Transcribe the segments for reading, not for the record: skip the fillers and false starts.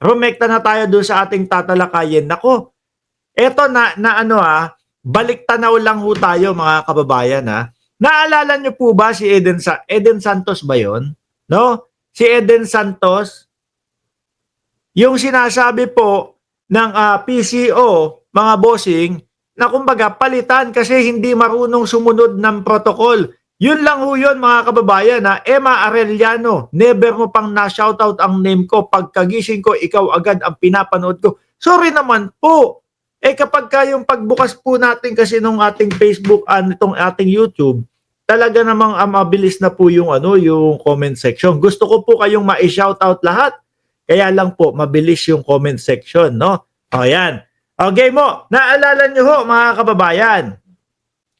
rumekta na tayo doon sa ating tatalakayin. Nako, eto balik tanaw lang ho tayo mga kababayan ha. Naalala niyo po ba si Eden Santos ba 'yon? No? Si Eden Santos, yung sinasabi po ng PCO, mga bossing, na kumbaga palitan kasi hindi marunong sumunod ng protocol. Yun lang ho yun mga kababayan ha. Emma Arellano, never mo pang na-shoutout ang name ko. Pagkagising ko, ikaw agad ang pinapanood ko. Sorry naman po. Kapag yung pagbukas po natin kasi nung ating Facebook, itong ating YouTube, talaga namang mabilis na po yung yung comment section. Gusto ko po kayong ma-shoutout lahat. Kaya lang po, mabilis yung comment section, no? O, yan. Okay mo, naalala nyo ho, mga kababayan.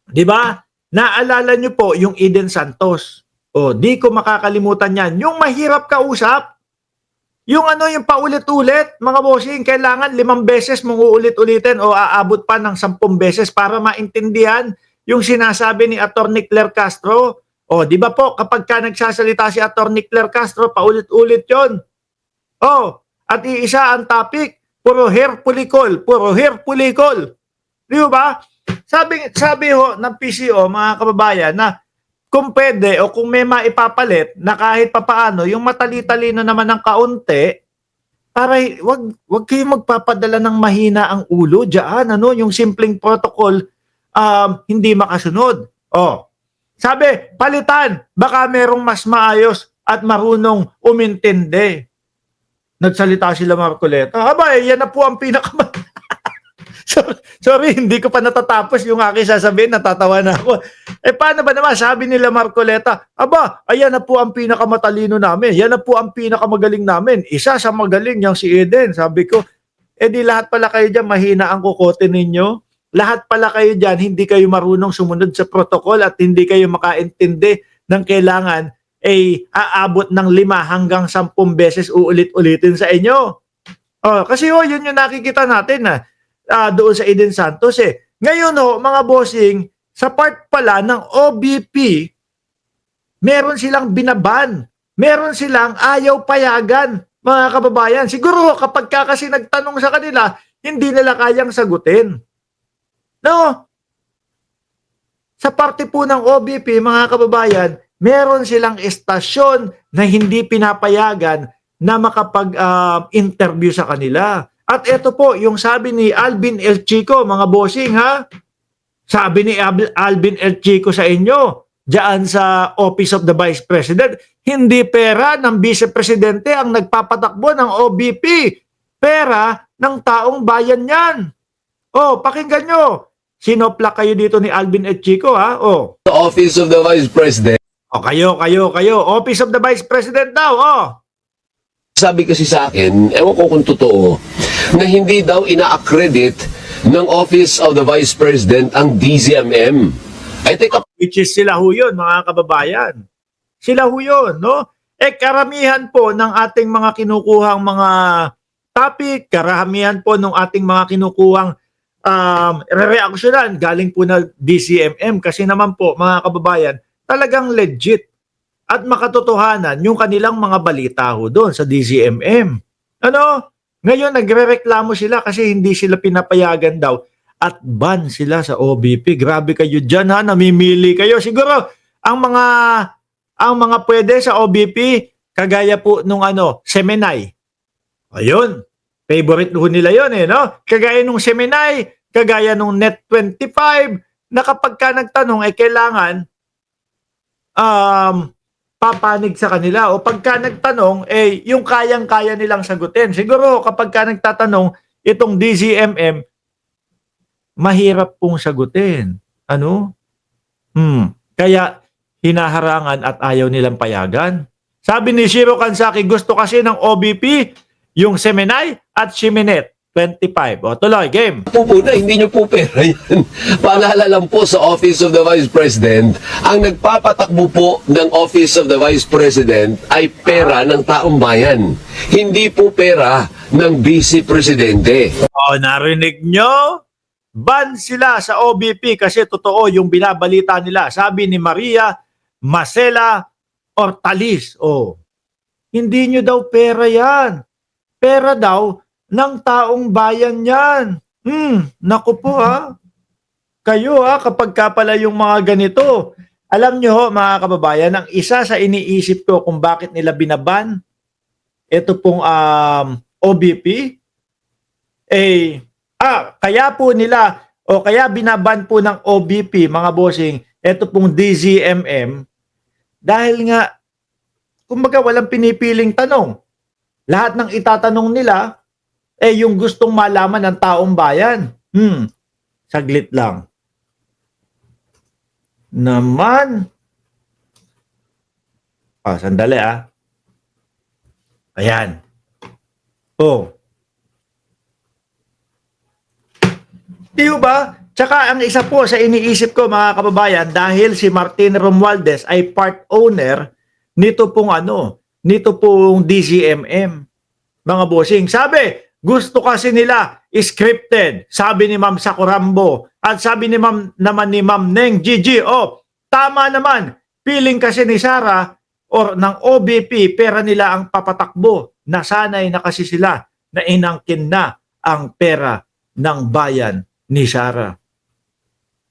Di ba? Naalala nyo po yung Eden Santos. O, di ko makakalimutan yan. Yung mahirap kausap, yung yung paulit-ulit, mga bossing, kailangan 5 beses mong uulit-ulitin o aabot pa ng 10 beses para maintindihan yung sinasabi ni Atty. Claire Castro. O, di ba po, kapag ka nagsasalita si Atty. Claire Castro, paulit-ulit yon. O, at iisa ang topic, puro hair pulikol, puro hair pulikol. Di ba? Sabi ho ng PCO, mga kababayan, na kung pwede o kung may maipapalit na kahit papaano, yung matali-talino naman ng kaunti, para wag kayong magpapadala ng mahina ang ulo diyan, yung simpleng protocol hindi makasunod. Oh. Sabi, palitan, baka merong mas maayos at marunong umintindi. Nagsalita sila Marcoleta. Aba, yan na po ang Sorry, hindi ko pa natatapos yung aking sasabihin, natatawa na ako. Paano ba naman? Sabi nila Marcoleta, aba, ayan na po ang pinakamatalino namin. Yan na po ang pinakamagaling namin. Isa sa magaling yung si Eden. Sabi ko, di lahat pala kayo dyan, mahina ang kukote ninyo. Lahat pala kayo dyan, hindi kayo marunong sumunod sa protocol at hindi kayo makaintindi ng kailangan aabot ng 5 hanggang 10 beses uulit-ulitin sa inyo. Kasi yun yung nakikita natin doon sa Eden Santos Ngayon mga bossing, sa part pala ng OBP, meron silang binaban. Meron silang ayaw payagan, mga kababayan. Siguro kapag kasi nagtanong sa kanila, hindi nila kayang sagutin. No? Sa parte po ng OBP, mga kababayan, meron silang estasyon na hindi pinapayagan na makapag-interview sa kanila. At ito po, yung sabi ni Alvin El Chico, mga bossing ha, sabi ni Alvin El Chico sa inyo, diyan sa Office of the Vice President, hindi pera ng Vice Presidente ang nagpapatakbo ng OBP. Pera ng taong bayan yan. Pakinggan nyo. Sinopla kayo dito ni Alvin El Chico ha. The Office of the Vice President. Kayo. Office of the Vice President daw. Sabi kasi sa akin, ewan ko kung totoo, na hindi daw ina-accredit ng Office of the Vice President ang DZMM. I think Which is sila ho yun, mga kababayan. Sila ho yun, no? Karamihan po ng ating mga kinukuhang mga topic, karamihan po ng ating mga kinukuhang reaksyonan galing po na DZMM kasi naman po, mga kababayan, talagang legit at makatotohanan yung kanilang mga balita ho doon sa DZMM. Ngayon nagrereklamo sila kasi hindi sila pinapayagan daw at ban sila sa OBP. Grabe kayo dyan ha, namimili kayo. Siguro ang mga pwede sa OBP, kagaya po nung Semenay. Ayun, favorite ho nila yun no? Kagaya nung Semenay, kagaya nung Net25, na kapag ka nagtanong kailangan papanig sa kanila o pagka nagtanong yung kayang-kaya nilang sagutin. Siguro kapag ka nagtatanong itong DZMM, mahirap pong sagutin. Kaya hinaharangan at ayaw nilang payagan. Sabi ni Shiro Kansaki, gusto kasi ng OBP yung Semenay at Shimenet 25. Tuloy, game. hindi nyo po pera yan. Paalala lang po sa Office of the Vice President, ang nagpapatakbo po ng Office of the Vice President ay pera ng taong bayan. Hindi po pera ng Vice Presidente. Narinig nyo? Ban sila sa OBP kasi totoo yung binabalita nila. Sabi ni Maria Marcela Ortalis. Hindi nyo daw pera yan. pera daw ng taong bayan yan. Naku po ha. Kayo ha, kapag ka pala yung mga ganito, alam nyo ho mga kababayan, ang isa sa iniisip ko kung bakit nila binaban, ito pong OBP, kaya po nila, o kaya binaban po ng OBP, mga bossing, ito pong DZMM, dahil nga, kumbaga walang pinipiling tanong. Lahat ng itatanong nila, yung gustong malaman ng taong bayan. Saglit lang. Naman. Sandali Ayan. Di ba? Tsaka ang isa po sa iniisip ko mga kababayan, dahil si Martin Romualdez ay part owner nito pong nito pong DZMM. Mga bossing, sabi, gusto kasi nila scripted, sabi ni Ma'am Sakurambo, at sabi ni Ma'am naman ni Ma'am Neng Gigi, tama naman, feeling kasi ni Sara or ng OBP, pera nila ang papatakbo, nasanay na kasi sila na inangkin na ang pera ng bayan ni Sara.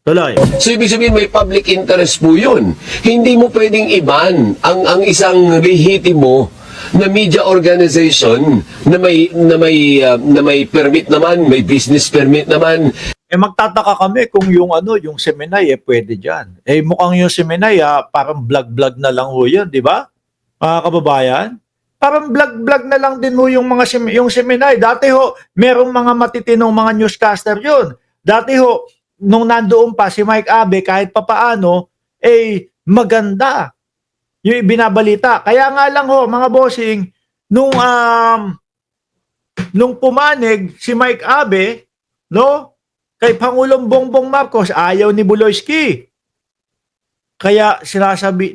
Tuloy. So, ibig sabihin may public interest po yun. Hindi mo pwedeng iban ang isang lehitimo na media organization na may permit naman, may business permit naman. Magtataka kami kung yung yung Seminay pwede diyan. Mukhang yung Seminay parang vlog-vlog na lang ho 'yun, di ba? Mga kababayan, parang vlog-vlog na lang din ho yung yung Seminay. Dati ho, merong mga matitinong mga newscaster 'yun. Dati ho, nung nandoon pa si Mike Abe, kahit papaano maganda yung ibinabalita. Kaya nga lang ho, mga bossing, nung pumanig si Mike Abe, kay Pangulong Bongbong Marcos, ayaw ni Buloyski. Kaya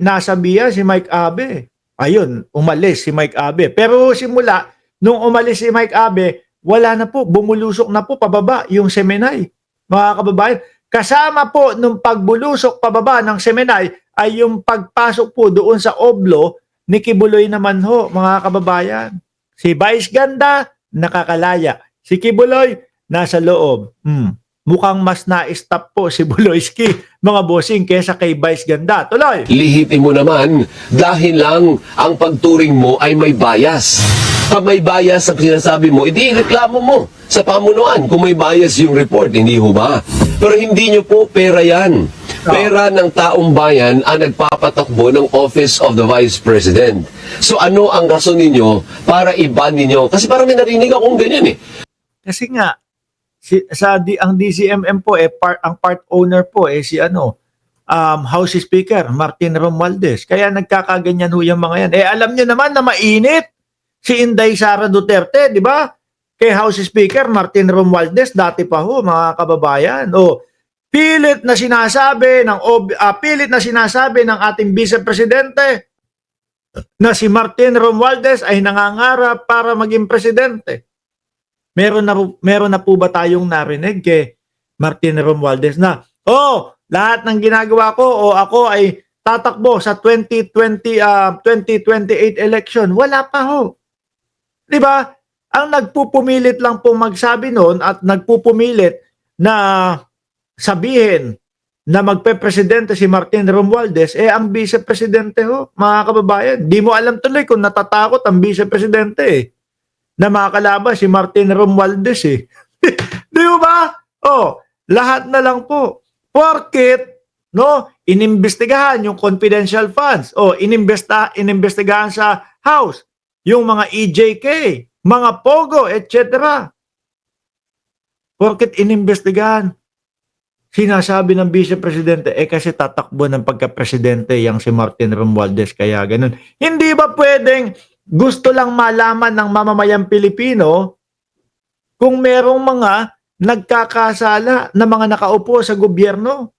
nasabihan si Mike Abe. Ayun, umalis si Mike Abe. Pero simula, nung umalis si Mike Abe, wala na po, bumulusok na po pababa yung Seminay. Mga kababayan, kasama po nung pagbulusok pababa ng Seminay ay yung pagpasok po doon sa oblo ni Kibuloy naman ho, mga kababayan. Si Vice Ganda, nakakalaya. Si Kibuloy, nasa loob. Mukhang mas na-stop po si Buloyski, mga bossing, kesa kay Vice Ganda. Tuloy! Lihitin mo naman dahil lang ang pagturing mo ay may bias. Pag may bias ang sinasabi mo, edi reklamo mo sa pamunuan kung may bias yung report, hindi ho ba? Pero hindi nyo po pera yan. Pera ng taong bayan ang nagpapatakbo ng Office of the Vice President. So ano ang rason ninyo para i-ban ninyo? Kasi parang may narinig akong ganyan Kasi nga, ang DCMM po ang part owner po si House Speaker Martin Romualdez. Kaya nagkakaganyan ho yung mga yan. Alam niyo naman na mainit si Inday Sara Duterte, di ba? Kay House Speaker Martin Romualdez dati pa ho, mga kababayan. Pilit na sinasabi ng ating Vice Presidente na si Martin Romualdez ay nangangarap para maging presidente. Meron na po ba tayong narinig kay Martin Romualdez na, lahat ng ginagawa ko ako ay tatakbo sa 2028 election? Wala pa ho. Di ba? Ang nagpupumilit lang po magsabi noon at nagpupumilit na sabihin na magpe-presidente si Martin Romualdez, ang vice-presidente ho, mga kababayan. Di mo alam tuloy kung natatakot ang vice-presidente na makakalaban si Martin Romualdez Di ba? Lahat na lang po. Porket, inimbestigahan yung confidential funds. Inimbestigahan sa House yung mga EJK, mga Pogo, etc. Porket inimbestigahan, sinasabi ng vice-presidente, kasi tatakbo ng pagka-presidente yang si Martin Romualdez, kaya ganun. Hindi ba pwedeng gusto lang malaman ng mamamayang Pilipino kung merong mga nagkakasala na mga nakaupo sa gobyerno?